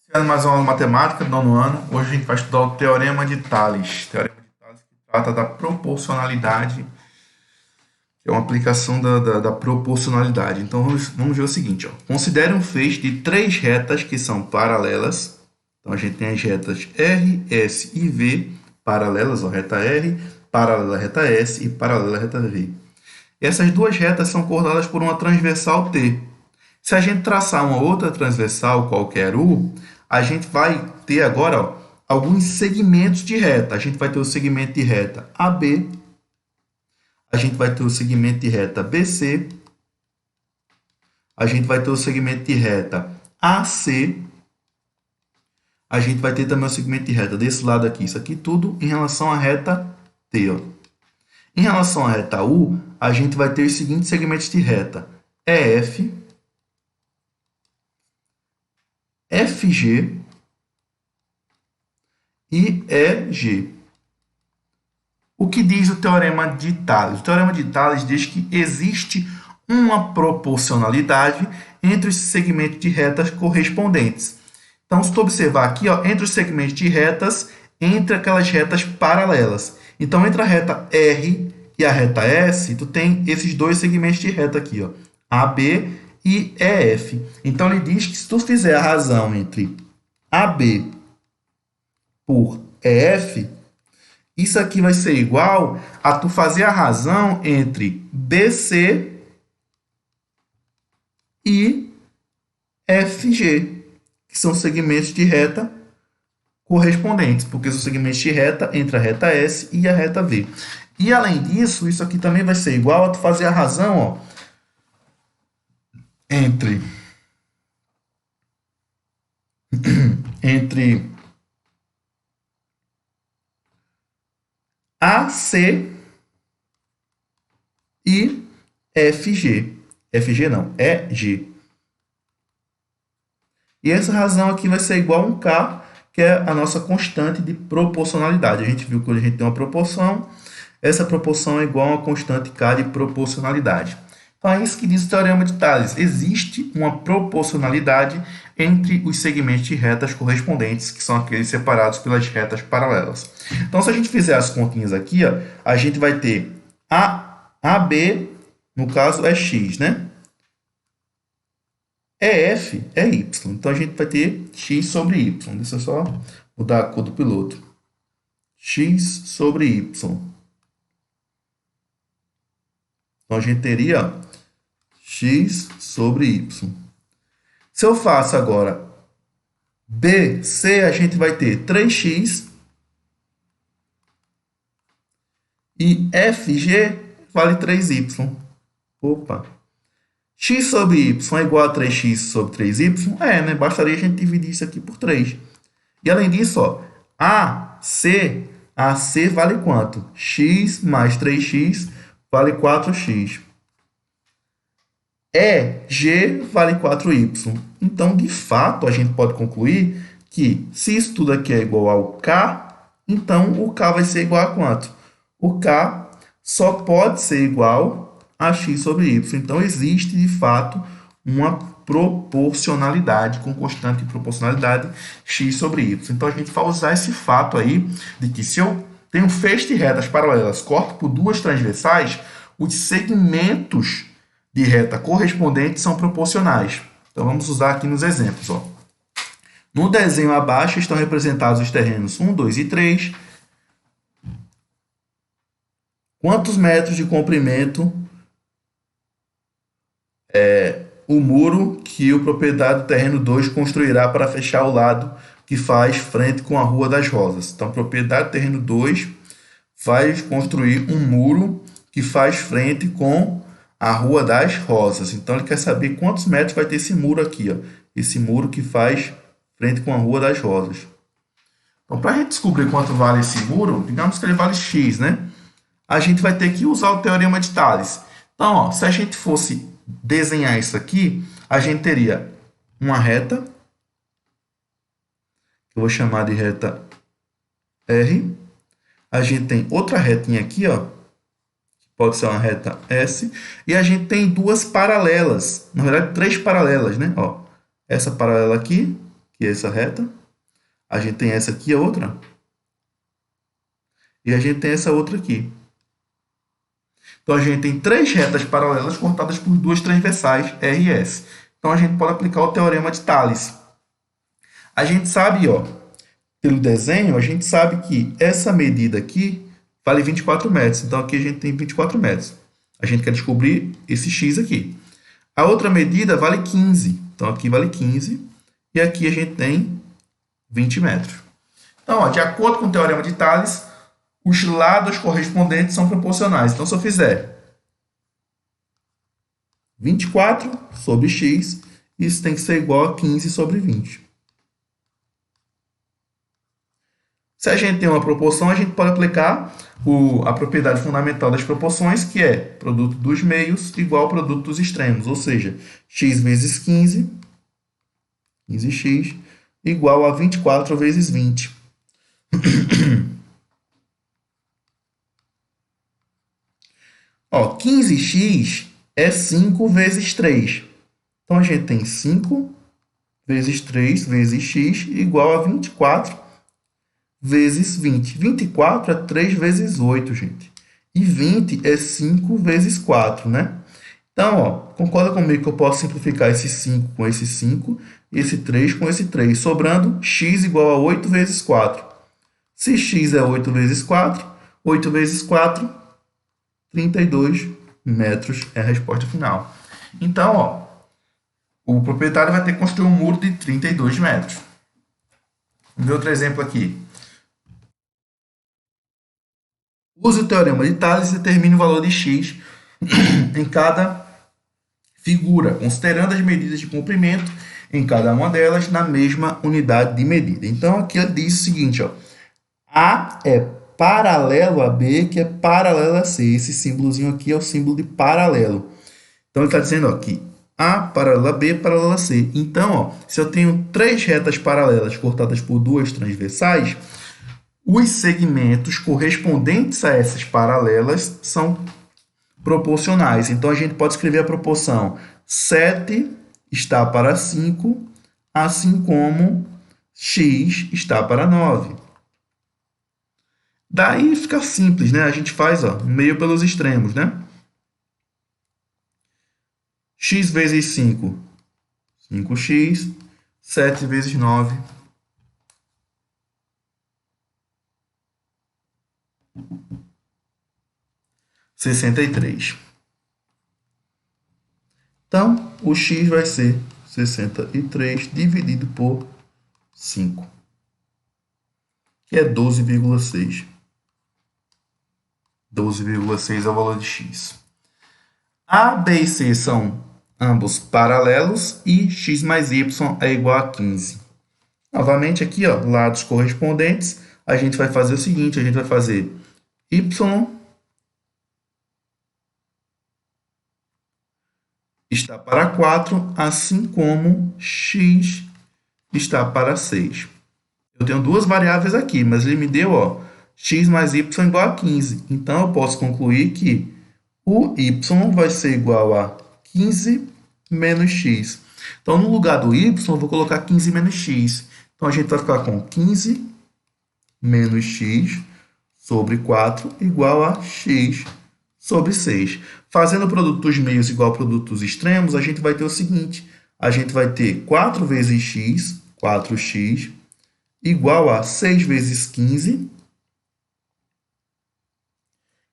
Iniciando mais uma aula de matemática do nono ano. Hoje a gente vai estudar o Teorema de Tales. Teorema de Tales que trata da proporcionalidade, que é uma aplicação da proporcionalidade. Então vamos ver o seguinte. Ó. Considere um feixe de três retas que são paralelas. Então a gente tem as retas R, S e V paralelas, ó, reta R, paralela à reta S e paralela à reta V. E essas duas retas são cortadas por uma transversal T. Se a gente traçar uma outra transversal, qualquer U, a gente vai ter agora ó, alguns segmentos de reta. A gente vai ter o segmento de reta AB, a gente vai ter o segmento de reta BC, a gente vai ter o segmento de reta AC, a gente vai ter também o segmento de reta desse lado aqui. Isso aqui tudo em relação à reta T. Ó. Em relação à reta U, a gente vai ter os seguintes segmentos de reta: EF, FG e EG. O que diz o Teorema de Tales? O Teorema de Tales diz que existe uma proporcionalidade entre os segmentos de retas correspondentes. Então, se tu observar aqui, ó, entre os segmentos de retas, entre aquelas retas paralelas. Então, entre a reta R e a reta S, tu tem esses dois segmentos de reta aqui, ó, AB e EF. Então, ele diz que se tu fizer a razão entre AB por EF, isso aqui vai ser igual a tu fazer a razão entre BC e FG, que são segmentos de reta correspondentes, porque são segmentos de reta entre a reta S e a reta V. E, além disso, isso aqui também vai ser igual a tu fazer a razão ó, entre AC e FG. FG não, EG. E essa razão aqui vai ser igual a um K, que é a nossa constante de proporcionalidade. A gente viu que quando a gente tem uma proporção, essa proporção é igual a uma constante K de proporcionalidade. Então, é isso que diz o Teorema de Tales. Existe uma proporcionalidade entre os segmentos de retas correspondentes, que são aqueles separados pelas retas paralelas. Então, se a gente fizer as continhas aqui, ó, a gente vai ter AB, no caso, é x, né? EF é y. Então, a gente vai ter x sobre y. Deixa eu só mudar a cor do piloto. X sobre y. Então, a gente teria x sobre y. Se eu faço agora BC, a gente vai ter 3x e FG vale 3y. Opa! X sobre y é igual a 3x sobre 3y? É, né? Bastaria a gente dividir isso aqui por 3. E, além disso, ó, AC vale quanto? X mais 3x vale 4x. EG vale 4y. Então, de fato, a gente pode concluir que se isso tudo aqui é igual ao K, então o K vai ser igual a quanto? O K só pode ser igual a x sobre y. Então, existe, de fato, uma proporcionalidade com constante de proporcionalidade x sobre y. Então, a gente vai usar esse fato aí de que se eu tenho um feixe de retas paralelas, corto por duas transversais, os segmentos de reta correspondentes são proporcionais. Então, vamos usar aqui nos exemplos. Ó. No desenho abaixo estão representados os terrenos 1, 2 e 3. Quantos metros de comprimento o muro que o proprietário do terreno 2 construirá para fechar o lado que faz frente com a Rua das Rosas? Então, o proprietário do terreno 2 vai construir um muro que faz frente com a Rua das Rosas. Então, ele quer saber quantos metros vai ter esse muro aqui, ó. Esse muro que faz frente com a Rua das Rosas. Então, para a gente descobrir quanto vale esse muro, digamos que ele vale x, né? A gente vai ter que usar o Teorema de Tales. Então, ó, se a gente fosse desenhar isso aqui, a gente teria uma reta, que eu vou chamar de reta R. A gente tem outra retinha aqui, ó, pode ser uma reta S, e a gente tem duas paralelas, na verdade, três paralelas, né? Ó, essa paralela aqui, que é essa reta. A gente tem essa aqui, a outra. E a gente tem essa outra aqui. Então, a gente tem 3 retas paralelas cortadas por 2 transversais, R e S. Então, a gente pode aplicar o teorema de Tales. A gente sabe, ó, pelo desenho, a gente sabe que essa medida aqui vale 24 metros. Então, aqui a gente tem 24 metros. A gente quer descobrir esse x aqui. A outra medida vale 15. Então, aqui vale 15. E aqui a gente tem 20 metros. Então, ó, de acordo com o teorema de Tales, os lados correspondentes são proporcionais. Então, se eu fizer 24 sobre x, isso tem que ser igual a 15 sobre 20. Se a gente tem uma proporção, a gente pode aplicar a propriedade fundamental das proporções, que é produto dos meios igual ao produto dos extremos. Ou seja, x vezes 15, 15x, igual a 24 vezes 20. Ó, 15x é 5 vezes 3. Então, a gente tem 5 vezes 3 vezes x igual a 24 vezes 20. 24 é 3 vezes 8, gente. E 20 é 5 vezes 4, né? Então, ó, concorda comigo que eu posso simplificar esse 5 com esse 5, esse 3 com esse 3, sobrando x igual a 8 vezes 4. Se x é 8 vezes 4, 8 vezes 4, 32 metros é a resposta final. Então, ó, o proprietário vai ter que construir um muro de 32 metros. Vamos ver outro exemplo aqui. Use o teorema de Tales e determine o valor de x em cada figura, considerando as medidas de comprimento em cada uma delas na mesma unidade de medida. Então, aqui ele diz o seguinte, ó, A é paralelo a B, que é paralelo a C. Esse símbolozinho aqui é o símbolo de paralelo. Então, ele está dizendo ó, que A paralelo a B, paralelo a C. Então, ó, se eu tenho 3 retas paralelas cortadas por 2 transversais, os segmentos correspondentes a essas paralelas são proporcionais. Então, a gente pode escrever a proporção 7 está para 5, assim como x está para 9. Daí fica simples, né? A gente faz ó, meio pelos extremos, né? X vezes 5, 5x. 7 vezes 9, 63. Então, o x vai ser 63 dividido por 5, que é 12,6. 12,6 é o valor de x. A, B e C são ambos paralelos e x mais y é igual a 15. Novamente aqui, ó, lados correspondentes, a gente vai fazer o seguinte, a gente vai fazer y está para 4, assim como x está para 6. Eu tenho duas variáveis aqui, mas ele me deu ó, x mais y igual a 15. Então, eu posso concluir que o y vai ser igual a 15 menos x. Então, no lugar do y, eu vou colocar 15 menos x. Então, a gente vai ficar com 15 menos x sobre 4 igual a x sobre 6. Fazendo o produto dos meios igual ao produto dos extremos, a gente vai ter o seguinte. A gente vai ter 4 vezes x, 4x, igual a 6 vezes 15,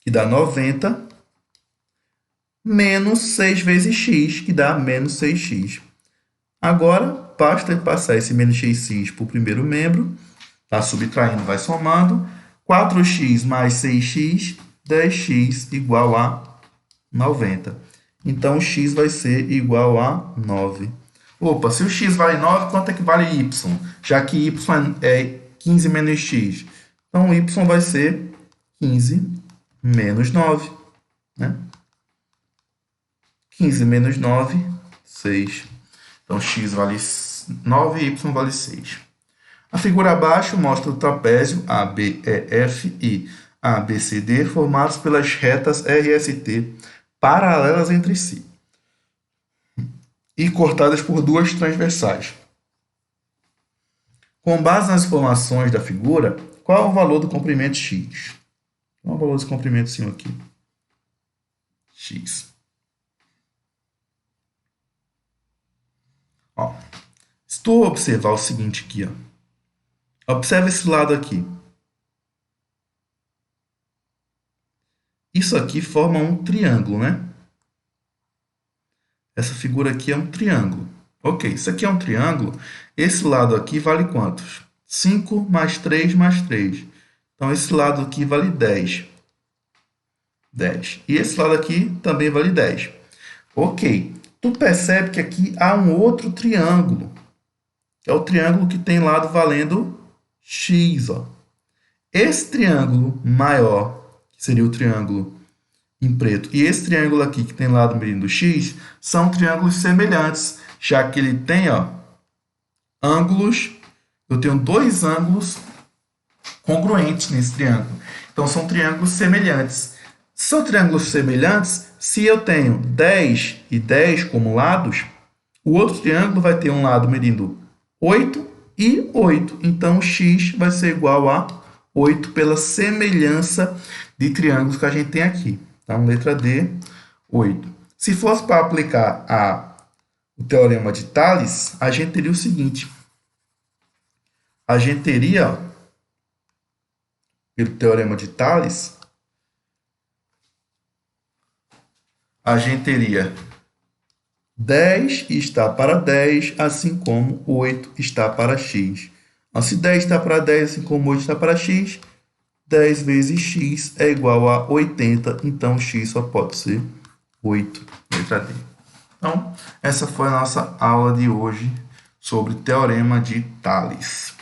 que dá 90, menos 6 vezes x, que dá menos 6x. Agora, basta passar esse menos xx para o primeiro membro, está subtraindo, vai somando, 4x mais 6x, 10x igual a 90. Então, x vai ser igual a 9. Opa, se o x vale 9, quanto é que vale y? Já que y é 15 menos x. Então, y vai ser 15 menos 9. Né? 15 menos 9, 6. Então, x vale 9 e y vale 6. A figura abaixo mostra o trapézio ABEF e ABCD formados pelas retas RST paralelas entre si e cortadas por duas transversais. Com base nas informações da figura, qual é o valor do comprimento x? Qual é o valor desse comprimentozinho aqui? X. Ó, se tu observar o seguinte aqui, ó. Observa esse lado aqui. Isso aqui forma um triângulo, né? Essa figura aqui é um triângulo. Ok, isso aqui é um triângulo. Esse lado aqui vale quantos? 5 mais 3 mais 3. Então, esse lado aqui vale 10. 10. E esse lado aqui também vale 10. Ok. Tu percebe que aqui há um outro triângulo. Que é o triângulo que tem lado valendo x. Ó. Esse triângulo maior, que seria o triângulo em preto, e esse triângulo aqui, que tem lado medindo x, são triângulos semelhantes, já que ele tem ângulos, eu tenho dois ângulos congruentes nesse triângulo. Então, são triângulos semelhantes. São triângulos semelhantes, se eu tenho 10 e 10 como lados, o outro triângulo vai ter um lado medindo 8 e 8. Então, x vai ser igual a 8 pela semelhança de triângulos que a gente tem aqui. Então, letra D, 8. Se fosse para aplicar o teorema de Tales, a gente teria o seguinte. A gente teria, pelo teorema de Tales, a gente teria 10 está para 10, assim como 8 está para x. Então, se 10 está para 10, assim como 8 está para x, 10 vezes x é igual a 80, então x só pode ser 8, letra D. Então, essa foi a nossa aula de hoje sobre Teorema de Tales.